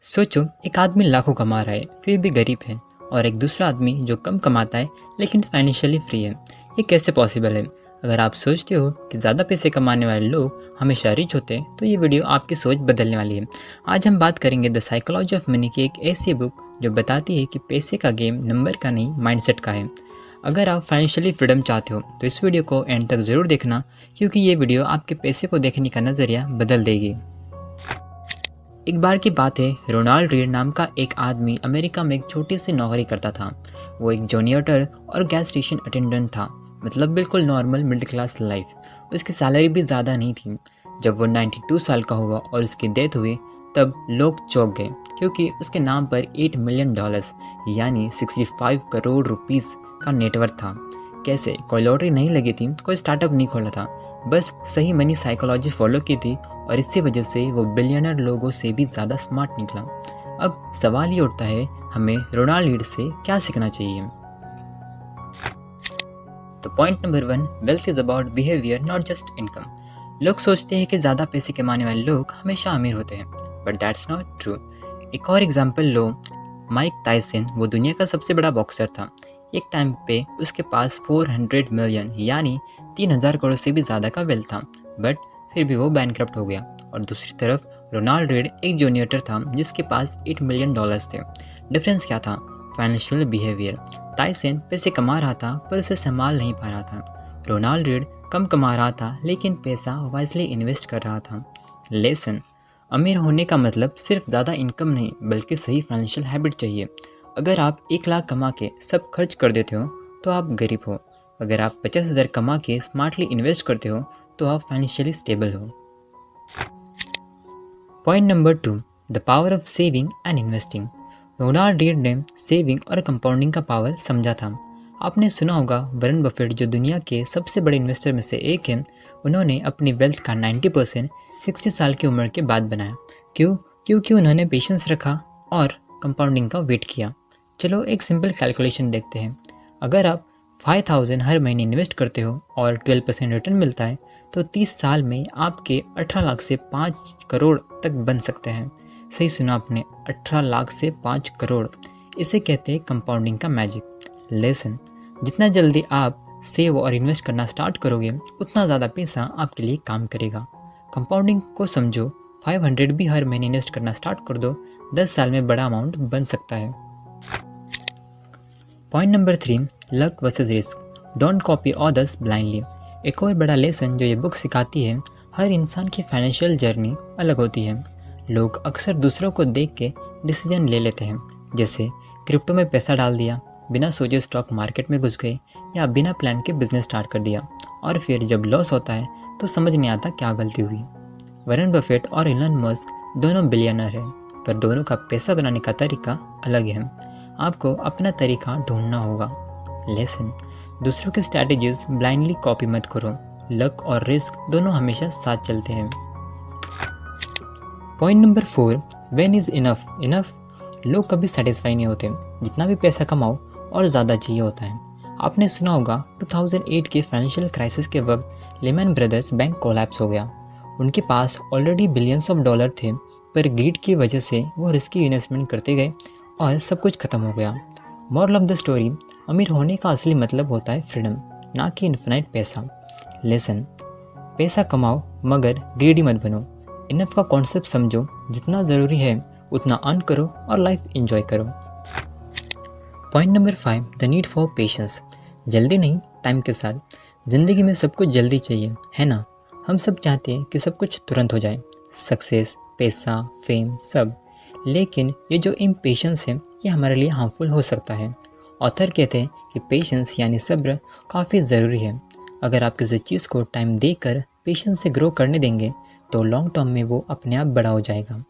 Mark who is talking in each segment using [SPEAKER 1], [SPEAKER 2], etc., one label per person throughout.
[SPEAKER 1] सोचो, एक आदमी लाखों कमा रहा है फिर भी गरीब है, और एक दूसरा आदमी जो कम कमाता है लेकिन फाइनेंशियली फ्री है। ये कैसे पॉसिबल है? अगर आप सोचते हो कि ज़्यादा पैसे कमाने वाले लोग हमेशा रिच होते हैं तो ये वीडियो आपकी सोच बदलने वाली है। आज हम बात करेंगे द साइकोलॉजी ऑफ मनी की एक ऐसी बुक जो बताती है कि पैसे का गेम नंबर का नहीं, माइंडसेट का है। अगर आप फाइनेंशियली फ्रीडम चाहते हो तो इस वीडियो को एंड तक ज़रूर देखना, क्योंकि ये वीडियो आपके पैसे को देखने का नज़रिया बदल देगी। एक बार की बात है, रोनाल्ड रीड नाम का एक आदमी अमेरिका में एक छोटी सी नौकरी करता था। वो एक जूनियर और गैस स्टेशन अटेंडेंट था, मतलब बिल्कुल नॉर्मल मिडिल क्लास लाइफ। उसकी सैलरी भी ज़्यादा नहीं थी। जब वो 92 साल का हुआ और उसकी डेथ हुई तब लोग चौंक गए, क्योंकि उसके नाम पर $8 मिलियन यानी 65 करोड़ रुपीस का नेटवर्थ था। कैसे? कोई लॉटरी नहीं लगी थी, कोई स्टार्टअप नहीं खोला था, बस सही मनी साइकोलॉजी फॉलो की थी, और इसी वजह से वो बिलियनर लोगों से भी ज़्यादा स्मार्ट निकला। अब सवाल ये उठता है, हमें रोनाल्ड रीड से क्या सीखना चाहिए? तो point number 1, wealth is about behaviour not just income. लोग सोचते हैं कि ज़्यादा पैसे कमाने वाले लोग हमेशा अमीर होते हैं, बट दैट्स नॉट ट्रू। एक और एग्जाम्पल लो, माइक टायसन, वो दुनिया का सबसे बड़ा बॉक्सर था। एक टाइम पे उसके पास 400 मिलियन यानी 3000 करोड़ से भी ज़्यादा का वेल्थ था, बट फिर भी वो बैंकक्रप्ट हो गया। और दूसरी तरफ रोनाल्ड रीड एक जूनियर था जिसके पास $8 मिलियन थे। डिफरेंस क्या था? Financial behaviour. टायसन पैसे कमा रहा था पर उसे संभाल नहीं पा रहा था। रोनाल्ड रीड कम कमा रहा था लेकिन पैसा वाइजली इन्वेस्ट कर रहा था। लेसन, अमीर होने का मतलब सिर्फ ज़्यादा इनकम नहीं, बल्कि सही फाइनेंशियल हैबिट चाहिए। अगर आप 1 लाख कमा के सब खर्च कर देते हो तो आप गरीब हो। अगर आप 50,000 कमा के स्मार्टली इन्वेस्ट करते हो तो आप फाइनेंशियली स्टेबल हो। Point number 2, the power of saving and investing. Ronald Read ने सेविंग और कंपाउंडिंग का पावर समझा था। आपने सुना होगा, वॉरेन बफेट जो दुनिया के सबसे बड़े इन्वेस्टर में से एक हैं, उन्होंने अपनी वेल्थ का 90% 60 साल की उम्र के बाद बनाया। क्यों? क्योंकि उन्होंने पेशेंस रखा और कंपाउंडिंग का वेट किया। चलो एक सिंपल कैलकुलेशन देखते हैं। अगर आप 5000 हर महीने इन्वेस्ट करते हो और 12% रिटर्न मिलता है तो 30 साल में आपके 18 लाख से 5 करोड़ तक बन सकते हैं। सही सुना आपने, 18 लाख से 5 करोड़। इसे कहते हैं कंपाउंडिंग का मैजिक। लेसन, जितना जल्दी आप सेव और इन्वेस्ट करना स्टार्ट करोगे उतना ज़्यादा पैसा आपके लिए काम करेगा। कंपाउंडिंग को समझो, 500 भी हर महीने इन्वेस्ट करना स्टार्ट कर दो, 10 साल में बड़ा अमाउंट बन सकता है। Point number 3, luck versus risk. Don't copy others blindly. एक और बड़ा लेसन जो ये बुक सिखाती है, हर इंसान की फाइनेंशियल जर्नी अलग होती है। लोग अक्सर दूसरों को देख के डिसीजन ले लेते हैं, जैसे क्रिप्टो में पैसा डाल दिया, बिना सोचे स्टॉक मार्केट में घुस गए, या बिना प्लान के बिजनेस स्टार्ट कर दिया, और फिर जब लॉस होता है तो समझ नहीं आता क्या गलती हुई। वॉरेन बफेट और इलन मस्क दोनों बिलियनर हैं, पर दोनों का पैसा बनाने का तरीका अलग है। आपको अपना तरीका ढूंढना होगा। लेसन, दूसरों की स्ट्रैटेजीज ब्लाइंडली कॉपी मत करो। लक और रिस्क दोनों हमेशा साथ चलते हैं। Point number 4, when is enough. Enough, लोग कभी सेटिस्फाई नहीं होते। जितना भी पैसा कमाओ और ज़्यादा चाहिए होता है। आपने सुना होगा 2008 के फाइनेंशियल क्राइसिस के वक्त लेमन ब्रदर्स बैंक कोलैप्स हो गया। उनके पास ऑलरेडी बिलियंस ऑफ डॉलर थे, पर ग्रीड की वजह से वो रिस्की इन्वेस्टमेंट करते गए और सब कुछ खत्म हो गया। मॉरल ऑफ द स्टोरी, अमीर होने का असली मतलब होता है फ्रीडम, ना कि इन्फिनाइट पैसा। लेसन, पैसा कमाओ मगर ग्रीडी मत बनो। इनफ का कॉन्सेप्ट समझो, जितना ज़रूरी है उतना अर्न करो और लाइफ एंजॉय करो। Point number 5, the need for patience. जल्दी नहीं, टाइम के साथ। ज़िंदगी में सब कुछ जल्दी चाहिए, है ना? हम सब चाहते हैं कि सब कुछ तुरंत हो जाए, सक्सेस, पैसा, फेम, सब। लेकिन ये जो इम्पेशेंस है ये हमारे लिए हार्मफुल हो सकता है। ऑथर कहते हैं कि पेशेंस यानी सब्र काफ़ी ज़रूरी है। अगर आप किसी चीज़ को टाइम देकर पेशेंस से ग्रो करने देंगे तो लॉन्ग टर्म में वो अपने आप बड़ा हो जाएगा।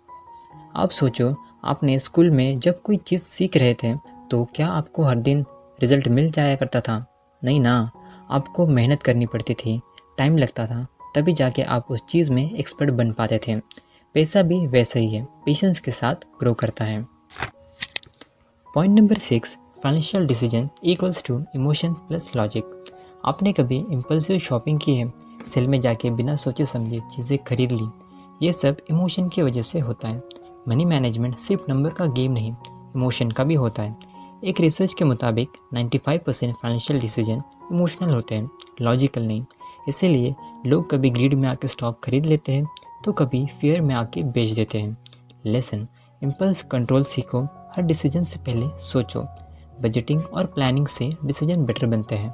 [SPEAKER 1] आप सोचो, आपने स्कूल में जब कोई चीज़ सीख रहे थे तो क्या आपको हर दिन रिजल्ट मिल जाया करता था? नहीं ना, आपको मेहनत करनी पड़ती थी, टाइम लगता था, तभी जाके आप उस चीज़ में एक्सपर्ट बन पाते थे। पैसा भी वैसा ही है, पेशेंस के साथ ग्रो करता है। Point number 6, financial decision equals to emotion plus logic. आपने कभी इम्पल्सिव शॉपिंग की है? सेल में जाके बिना सोचे समझे चीज़ें खरीद ली? ये सब इमोशन की वजह से होता है। मनी मैनेजमेंट सिर्फ नंबर का गेम नहीं, इमोशन का भी होता है। एक रिसर्च के मुताबिक 95% फाइनेंशियल डिसीजन इमोशनल होते हैं, लॉजिकल नहीं। इसीलिए लोग कभी ग्रीड में आके स्टॉक खरीद लेते हैं तो कभी फियर में आके बेच देते हैं। लेसन, इम्पल्स कंट्रोल सीखो। हर डिसीजन से पहले सोचो। बजटिंग और प्लानिंग से डिसीजन बेटर बनते हैं।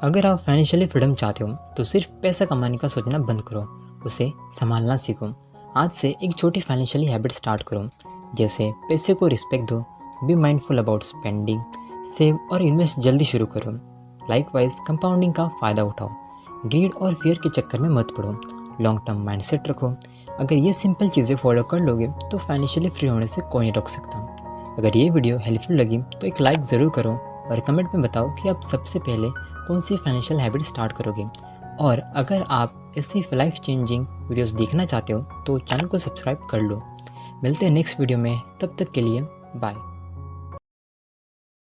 [SPEAKER 1] अगर आप फाइनेंशियली फ्रीडम चाहते हो तो सिर्फ पैसा कमाने का सोचना बंद करो, उसे संभालना सीखो। आज से एक छोटी फाइनेंशियली हैबिट स्टार्ट करो, जैसे पैसे को रिस्पेक्ट दो, be mindful about spending, save और इन्वेस्ट जल्दी शुरू करो। लाइकवाइज कंपाउंडिंग का फ़ायदा उठाओ। ग्रीड और फियर के चक्कर में मत पड़ो, लॉन्ग टर्म माइंडसेट रखो। अगर ये सिंपल चीज़ें फॉलो कर लोगे तो फाइनेंशियली फ्री होने से कोई नहीं रोक सकता। अगर ये वीडियो हेल्पफुल लगी तो एक लाइक ज़रूर करो और कमेंट में बताओ कि आप सबसे पहले कौन सी फाइनेंशियल हैबिट स्टार्ट करोगे। और अगर आप ऐसी लाइफ चेंजिंग वीडियोस देखना चाहते हो तो चैनल को सब्सक्राइब कर लो। मिलते हैं नेक्स्ट वीडियो में, तब तक के लिए बाय।